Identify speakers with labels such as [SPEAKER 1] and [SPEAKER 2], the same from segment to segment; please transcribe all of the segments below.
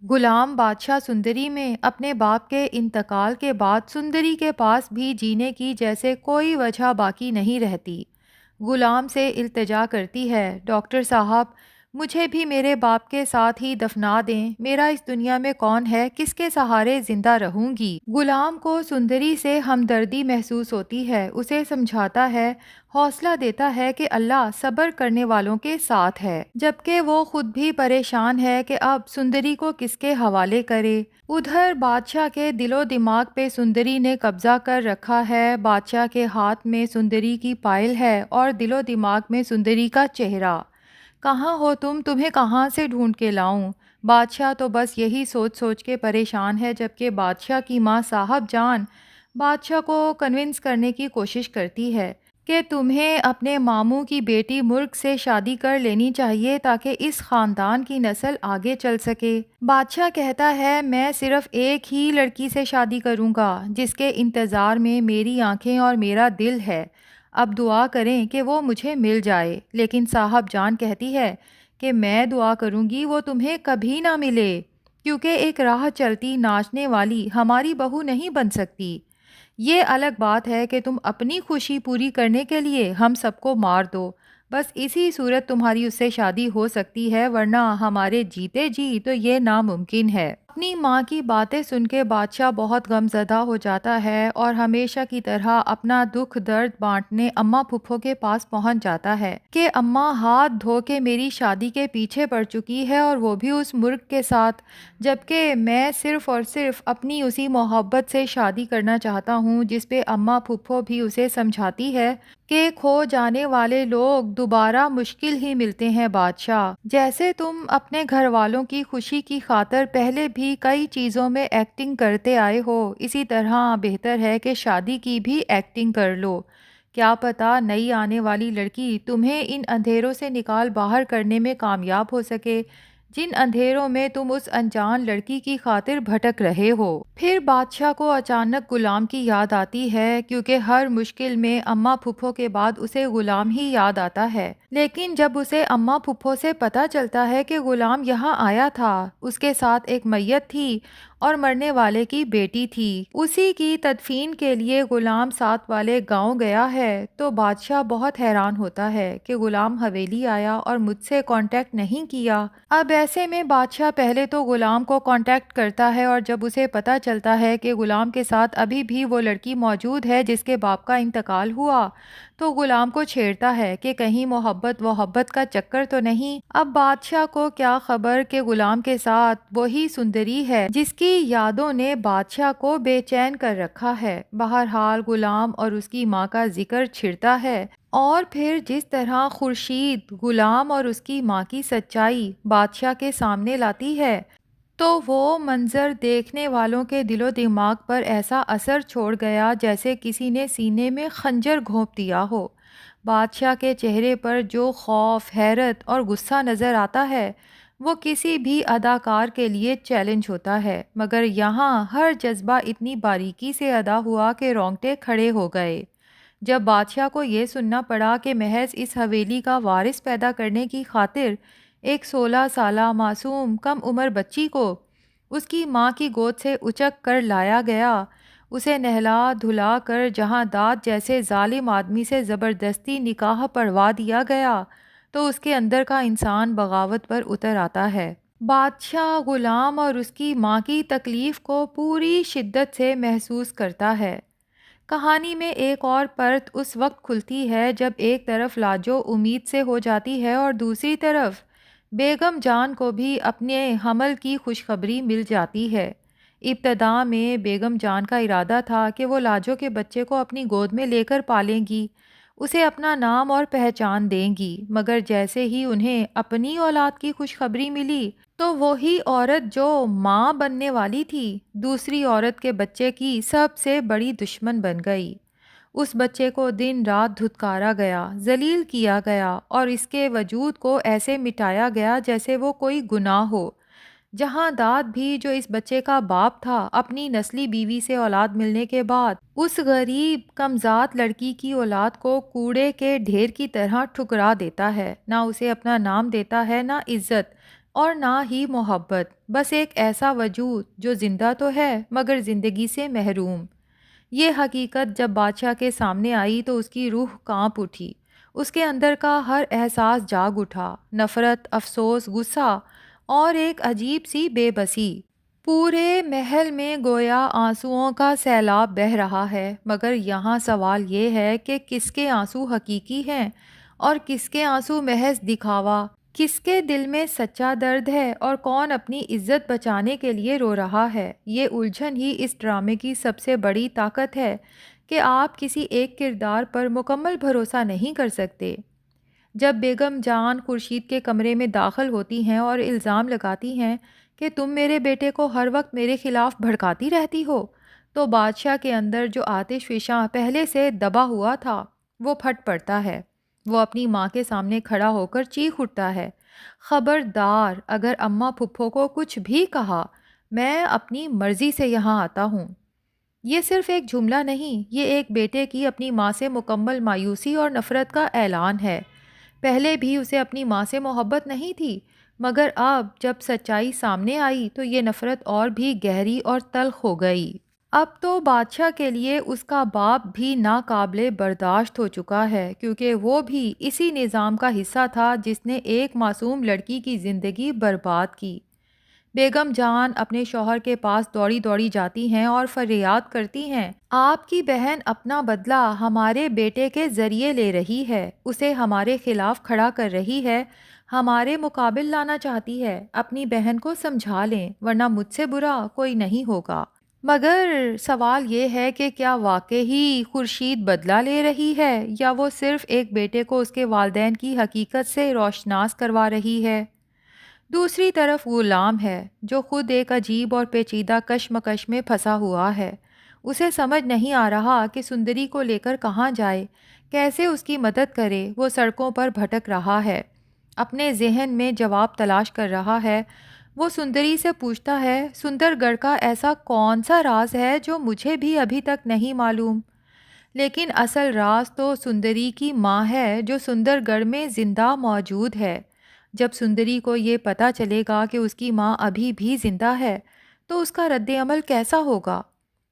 [SPEAKER 1] غلام بادشاہ سندری میں اپنے باپ کے انتقال کے بعد سندری کے پاس بھی جینے کی جیسے کوئی وجہ باقی نہیں رہتی۔ غلام سے التجا کرتی ہے، ڈاکٹر صاحب مجھے بھی میرے باپ کے ساتھ ہی دفنا دیں، میرا اس دنیا میں کون ہے، کس کے سہارے زندہ رہوں گی۔ غلام کو سندری سے ہمدردی محسوس ہوتی ہے، اسے سمجھاتا ہے، حوصلہ دیتا ہے کہ اللہ صبر کرنے والوں کے ساتھ ہے، جبکہ وہ خود بھی پریشان ہے کہ اب سندری کو کس کے حوالے کرے۔ ادھر بادشاہ کے دل و دماغ پہ سندری نے قبضہ کر رکھا ہے، بادشاہ کے ہاتھ میں سندری کی پائل ہے اور دل و دماغ میں سندری کا چہرہ۔ کہاں ہو تم، تمہیں کہاں سے ڈھونڈ کے لاؤں؟ بادشاہ تو بس یہی سوچ سوچ کے پریشان ہے، جبکہ بادشاہ کی ماں صاحب جان بادشاہ کو کنونس کرنے کی کوشش کرتی ہے کہ تمہیں اپنے ماموں کی بیٹی مرگ سے شادی کر لینی چاہیے تاکہ اس خاندان کی نسل آگے چل سکے۔ بادشاہ کہتا ہے میں صرف ایک ہی لڑکی سے شادی کروں گا جس کے انتظار میں میری آنکھیں اور میرا دل ہے، اب دعا کریں کہ وہ مجھے مل جائے۔ لیکن صاحب جان کہتی ہے کہ میں دعا کروں گی وہ تمہیں کبھی نہ ملے، کیونکہ ایک راہ چلتی ناچنے والی ہماری بہو نہیں بن سکتی۔ یہ الگ بات ہے کہ تم اپنی خوشی پوری کرنے کے لیے ہم سب کو مار دو، بس اسی صورت تمہاری اس سے شادی ہو سکتی ہے، ورنہ ہمارے جیتے جی تو یہ ناممکن ہے۔ اپنی ماں کی باتیں سن کے بادشاہ بہت غم زدہ ہو جاتا ہے اور ہمیشہ کی طرح اپنا دکھ درد بانٹنے اماں پھپھو کے پاس پہنچ جاتا ہے کہ اماں ہاتھ دھو کے میری شادی کے پیچھے پڑ چکی ہے، اور وہ بھی اس مرغ کے ساتھ، جبکہ میں صرف اور صرف اپنی اسی محبت سے شادی کرنا چاہتا ہوں، جس پہ اماں پھپھو بھی اسے سمجھاتی ہے کہ کھو جانے والے لوگ دوبارہ مشکل ہی ملتے ہیں بادشاہ۔ جیسے تم اپنے گھر والوں کی خوشی کی خاطر پہلے بھی کئی چیزوں میں ایکٹنگ کرتے آئے ہو، اسی طرح بہتر ہے کہ شادی کی بھی ایکٹنگ کر لو۔ کیا پتہ نئی آنے والی لڑکی تمہیں ان اندھیروں سے نکال باہر کرنے میں کامیاب ہو سکے جن اندھیروں میں تم اس انجان لڑکی کی خاطر بھٹک رہے ہو۔ پھر بادشاہ کو اچانک غلام کی یاد آتی ہے، کیونکہ ہر مشکل میں اماں پھپھو کے بعد اسے غلام ہی یاد آتا ہے۔ لیکن جب اسے اماں پھپھو سے پتہ چلتا ہے کہ غلام یہاں آیا تھا، اس کے ساتھ ایک میت تھی اور مرنے والے کی بیٹی تھی، اسی کی تدفین کے لیے غلام ساتھ والے گاؤں گیا ہے، تو بادشاہ بہت حیران ہوتا ہے کہ غلام حویلی آیا اور مجھ سے کانٹیکٹ نہیں کیا۔ اب ایسے میں بادشاہ پہلے تو غلام کو کانٹیکٹ کرتا ہے، اور جب اسے پتہ چلتا ہے کہ غلام کے ساتھ ابھی بھی وہ لڑکی موجود ہے جس کے باپ کا انتقال ہوا، تو غلام کو چھیڑتا ہے کہ کہیں محبت کا چکر تو نہیں۔ اب بادشاہ کو کیا خبر کہ غلام کے ساتھ وہی سندری ہے جس کی یادوں نے بادشاہ کو بے چین کر رکھا ہے۔ بہرحال غلام اور اس کی ماں کا ذکر چھڑتا ہے، اور پھر جس طرح خورشید غلام اور اس کی ماں کی سچائی بادشاہ کے سامنے لاتی ہے، تو وہ منظر دیکھنے والوں کے دل و دماغ پر ایسا اثر چھوڑ گیا جیسے کسی نے سینے میں خنجر گھونپ دیا ہو۔ بادشاہ کے چہرے پر جو خوف، حیرت اور غصہ نظر آتا ہے وہ کسی بھی اداکار کے لیے چیلنج ہوتا ہے، مگر یہاں ہر جذبہ اتنی باریکی سے ادا ہوا کہ رونگٹے کھڑے ہو گئے جب بادشاہ کو یہ سننا پڑا کہ محض اس حویلی کا وارث پیدا کرنے کی خاطر ایک 16 سالہ معصوم کم عمر بچی کو اس کی ماں کی گود سے اچک کر لایا گیا، اسے نہلا دھلا کر جہاں داد جیسے ظالم آدمی سے زبردستی نکاح پڑھوا دیا گیا، تو اس کے اندر کا انسان بغاوت پر اتر آتا ہے۔ بادشاہ غلام اور اس کی ماں کی تکلیف کو پوری شدت سے محسوس کرتا ہے۔ کہانی میں ایک اور پرت اس وقت کھلتی ہے جب ایک طرف لاجو امید سے ہو جاتی ہے اور دوسری طرف بیگم جان کو بھی اپنے حمل کی خوشخبری مل جاتی ہے۔ ابتدا میں بیگم جان کا ارادہ تھا کہ وہ لاجو کے بچے کو اپنی گود میں لے کر پالیں گی، اسے اپنا نام اور پہچان دیں گی، مگر جیسے ہی انہیں اپنی اولاد کی خوشخبری ملی تو وہی عورت جو ماں بننے والی تھی دوسری عورت کے بچے کی سب سے بڑی دشمن بن گئی۔ اس بچے کو دن رات دھتکارا گیا، ذلیل کیا گیا اور اس کے وجود کو ایسے مٹایا گیا جیسے وہ کوئی گناہ ہو۔ جہاں داد بھی جو اس بچے کا باپ تھا اپنی نسلی بیوی سے اولاد ملنے کے بعد اس غریب کمذات لڑکی کی اولاد کو کوڑے کے ڈھیر کی طرح ٹھکرا دیتا ہے، نہ اسے اپنا نام دیتا ہے نہ عزت، اور نہ ہی محبت، بس ایک ایسا وجود جو زندہ تو ہے مگر زندگی سے محروم۔ یہ حقیقت جب بادشاہ کے سامنے آئی تو اس کی روح کانپ اٹھی، اس کے اندر کا ہر احساس جاگ اٹھا، نفرت، افسوس، غصہ اور ایک عجیب سی بے بسی۔ پورے محل میں گویا آنسوؤں کا سیلاب بہہ رہا ہے، مگر یہاں سوال یہ ہے کہ کس کے آنسو حقیقی ہیں اور کس کے آنسو محض دکھاوا، کس کے دل میں سچا درد ہے اور کون اپنی عزت بچانے کے لیے رو رہا ہے۔ یہ الجھن ہی اس ڈرامے کی سب سے بڑی طاقت ہے کہ آپ کسی ایک کردار پر مکمل بھروسہ نہیں کر سکتے۔ جب بیگم جان خورشید کے کمرے میں داخل ہوتی ہیں اور الزام لگاتی ہیں کہ تم میرے بیٹے کو ہر وقت میرے خلاف بھڑکاتی رہتی ہو، تو بادشاہ کے اندر جو آتش فشاں پہلے سے دبا ہوا تھا وہ پھٹ پڑتا ہے۔ وہ اپنی ماں کے سامنے کھڑا ہو کر چیخ اٹھتا ہے، خبردار، اگر اماں پھپھو کو کچھ بھی کہا، میں اپنی مرضی سے یہاں آتا ہوں۔ یہ صرف ایک جملہ نہیں، یہ ایک بیٹے کی اپنی ماں سے مکمل مایوسی اور نفرت کا اعلان ہے۔ پہلے بھی اسے اپنی ماں سے محبت نہیں تھی، مگر اب جب سچائی سامنے آئی تو یہ نفرت اور بھی گہری اور تلخ ہو گئی۔ اب تو بادشاہ کے لیے اس کا باپ بھی ناقابل برداشت ہو چکا ہے، کیونکہ وہ بھی اسی نظام کا حصہ تھا جس نے ایک معصوم لڑکی کی زندگی برباد کی۔ بیگم جان اپنے شوہر کے پاس دوڑی دوڑی جاتی ہیں اور فریاد کرتی ہیں، آپ کی بہن اپنا بدلہ ہمارے بیٹے کے ذریعے لے رہی ہے، اسے ہمارے خلاف کھڑا کر رہی ہے، ہمارے مقابل لانا چاہتی ہے، اپنی بہن کو سمجھا لیں ورنہ مجھ سے برا کوئی نہیں ہوگا۔ مگر سوال یہ ہے کہ کیا واقعی خورشید بدلہ لے رہی ہے یا وہ صرف ایک بیٹے کو اس کے والدین کی حقیقت سے روشناس کروا رہی ہے؟ دوسری طرف غلام ہے جو خود ایک عجیب اور پیچیدہ کشمکش میں پھنسا ہوا ہے۔ اسے سمجھ نہیں آ رہا کہ سندری کو لے کر کہاں جائے، کیسے اس کی مدد کرے۔ وہ سڑکوں پر بھٹک رہا ہے، اپنے ذہن میں جواب تلاش کر رہا ہے۔ وہ سندری سے پوچھتا ہے، سندر گڑھ کا ایسا کون سا راز ہے جو مجھے بھی ابھی تک نہیں معلوم؟ لیکن اصل راز تو سندری کی ماں ہے جو سندر گڑھ میں زندہ موجود ہے۔ جب سندری کو یہ پتہ چلے گا کہ اس کی ماں ابھی بھی زندہ ہے تو اس کا رد عمل کیسا ہوگا؟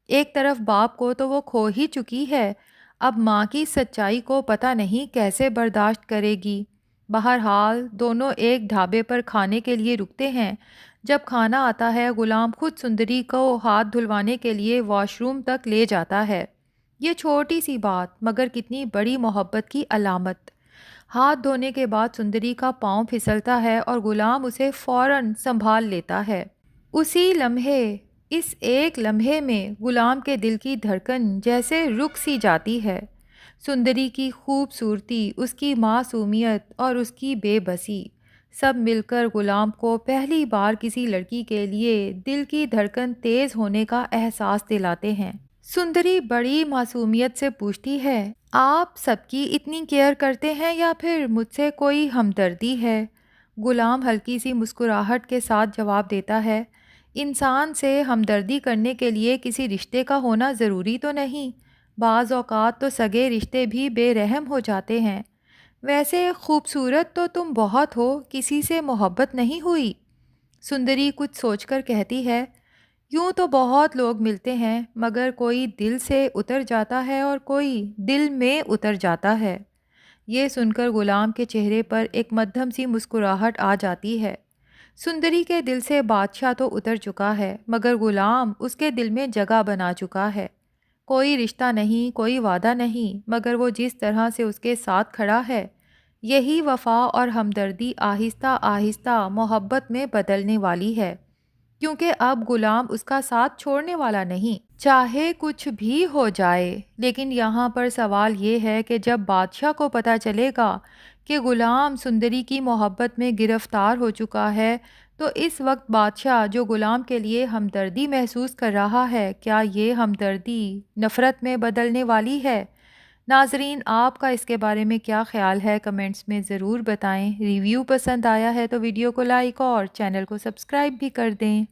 [SPEAKER 1] ایک طرف باپ کو تو وہ کھو ہی چکی ہے، اب ماں کی سچائی کو پتہ نہیں کیسے برداشت کرے گی۔ بہرحال دونوں ایک ڈھابے پر کھانے کے لیے رکتے ہیں۔ جب کھانا آتا ہے غلام خود سندری کو ہاتھ دھلوانے کے لیے واش روم تک لے جاتا ہے۔ یہ چھوٹی سی بات مگر کتنی بڑی محبت کی علامت۔ ہاتھ دھونے کے بعد سندری کا پاؤں پھسلتا ہے اور غلام اسے فوراً سنبھال لیتا ہے۔ اسی لمحے، اس ایک لمحے میں غلام کے دل کی دھڑکن جیسے رک سی جاتی ہے۔ سندری کی خوبصورتی، اس کی معصومیت اور اس کی بے بسی، سب مل کر غلام کو پہلی بار کسی لڑکی کے لیے دل کی دھڑکن تیز ہونے کا احساس دلاتے ہیں۔ سندری بڑی معصومیت سے پوچھتی ہے، آپ سب کی اتنی کیئر کرتے ہیں یا پھر مجھ سے کوئی ہمدردی ہے؟ غلام ہلکی سی مسکراہٹ کے ساتھ جواب دیتا ہے، انسان سے ہمدردی کرنے کے لیے کسی رشتے کا ہونا ضروری تو نہیں، بعض اوقات تو سگے رشتے بھی بے رحم ہو جاتے ہیں۔ ویسے خوبصورت تو تم بہت ہو، کسی سے محبت نہیں ہوئی؟ سندری کچھ سوچ کر کہتی ہے، یوں تو بہت لوگ ملتے ہیں مگر کوئی دل سے اتر جاتا ہے اور کوئی دل میں اتر جاتا ہے۔ یہ سن کر غلام کے چہرے پر ایک مدھم سی مسکراہٹ آ جاتی ہے۔ سندری کے دل سے بادشاہ تو اتر چکا ہے مگر غلام اس کے دل میں جگہ بنا چکا ہے۔ کوئی رشتہ نہیں، کوئی وعدہ نہیں، مگر وہ جس طرح سے اس کے ساتھ کھڑا ہے، یہی وفا اور ہمدردی آہستہ آہستہ محبت میں بدلنے والی ہے، کیونکہ اب غلام اس کا ساتھ چھوڑنے والا نہیں، چاہے کچھ بھی ہو جائے۔ لیکن یہاں پر سوال یہ ہے کہ جب بادشاہ کو پتہ چلے گا کہ غلام سندری کی محبت میں گرفتار ہو چکا ہے تو اس وقت بادشاہ جو غلام کے لیے ہمدردی محسوس کر رہا ہے، کیا یہ ہمدردی نفرت میں بدلنے والی ہے؟ ناظرین، آپ کا اس کے بارے میں کیا خیال ہے؟ کمنٹس میں ضرور بتائیں۔ ریویو پسند آیا ہے تو ویڈیو کو لائک اور چینل کو سبسکرائب بھی کر دیں۔